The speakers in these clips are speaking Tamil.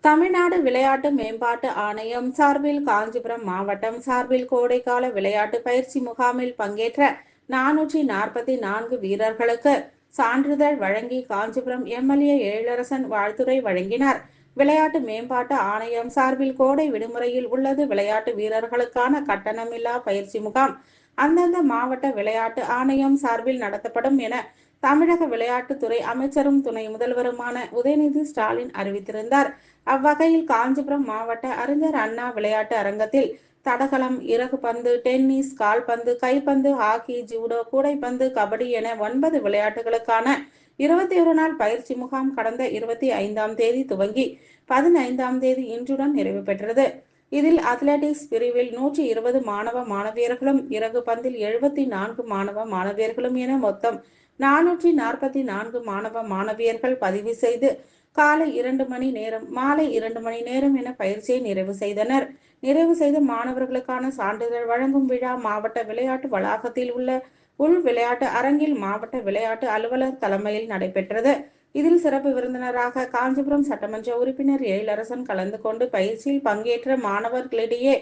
தமிழ்நாடு விளையாட்டு மேம்பாட்டு ஆணையம் சார்பில் காஞ்சிபுரம் மாவட்டம் சார்பில் கோடைக்கால விளையாட்டு பயிற்சி முகாமில் பங்கேற்ற 444 வீரர்களுக்கு சான்றிதழ் வழங்கி காஞ்சிபுரம் எம்எல்ஏ எழிலரசன் வாழ்த்துரை வழங்கினார். விளையாட்டு மேம்பாட்டு ஆணையம் சார்பில் கோடை விடுமுறையில் உள்ளது விளையாட்டு வீரர்களுக்கான கட்டணமில்லா பயிற்சி முகாம் அந்தந்த மாவட்ட விளையாட்டு ஆணையம் சார்பில் நடத்தப்படும் என தமிழக விளையாட்டுத்துறை அமைச்சரும் துணை முதல்வருமான உதயநிதி ஸ்டாலின் அறிவித்திருந்தார். அவ்வகையில் காஞ்சிபுரம் மாவட்ட அறிஞர் அண்ணா விளையாட்டு அரங்கத்தில் தடகளம், இறகுபந்து, டென்னிஸ், கால்பந்து, கைப்பந்து, ஹாக்கி, ஜூடோ, கூடைப்பந்து, கபடி என 9 விளையாட்டுகளுக்கான 21 நாள் பயிற்சி முகாம் கடந்த 25ஆம் தேதி துவங்கி 15ஆம் தேதி இன்றுடன் நிறைவு பெற்றது. இதில் அத்லெட்டிக்ஸ் பிரிவில் 120 மாணவ மாணவியர்களும், இறகு பந்தில் 74 மாணவ மாணவியர்களும் என மொத்தம் 444 மாணவ மாணவியர்கள் பதிவு செய்து காலை 2 மணி நேரம், மாலை 2 மணி நேரம் என பயிற்சியை நிறைவு செய்தனர். நிறைவு செய்த மாணவர்களுக்கான சான்றிதழ் வழங்கும் விழா மாவட்ட விளையாட்டு வளாகத்தில் உள்ள உள் விளையாட்டு அரங்கில் மாவட்ட விளையாட்டு அலுவலர் தலைமையில் நடைபெற்றது. இதில் சிறப்பு விருந்தினராக காஞ்சிபுரம் சட்டமன்ற உறுப்பினர் எழிலரசன் கலந்து கொண்டு பயிற்சியில் பங்கேற்ற மாணவர்களிடையே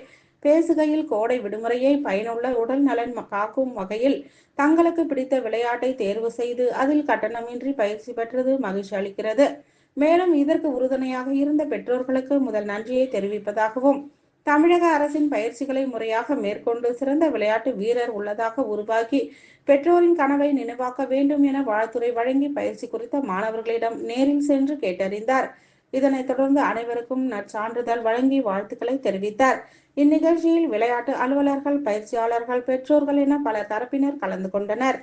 பேசுகையில், கோடை விடுமுறையை பயனுள்ள உடல் நலன் காக்கும் வகையில் தங்களுக்கு பிடித்த விளையாட்டை தேர்வு செய்து அதில் கட்டணமின்றி பயிற்சி பெற்றது மகிழ்ச்சி அளிக்கிறது. மேலும் இதற்கு உறுதுணையாக இருந்த பெற்றோர்களுக்கு முதல் நன்றியை தெரிவிப்பதாகவும், தமிழக அரசின் பயிற்சிகளை முறையாக மேற்கொண்டு சிறந்த விளையாட்டு வீரர் உள்ளதாக உருவாக்கி பெற்றோரின் கனவை நினைவாக்க வேண்டும் என வாழ்த்துரை வழங்கி பயிற்சி குறித்த மாணவர்களிடம் நேரில் சென்று கேட்டறிந்தார். இதனைத் தொடர்ந்து அனைவருக்கும் நற்சான்றிதழ் வழங்கி வாழ்த்துக்களை தெரிவித்தார். இந்நிகழ்ச்சியில் விளையாட்டு அலுவலர்கள், பயிற்சியாளர்கள், பெற்றோர்கள் என பல தரப்பினர் கலந்து கொண்டனர்.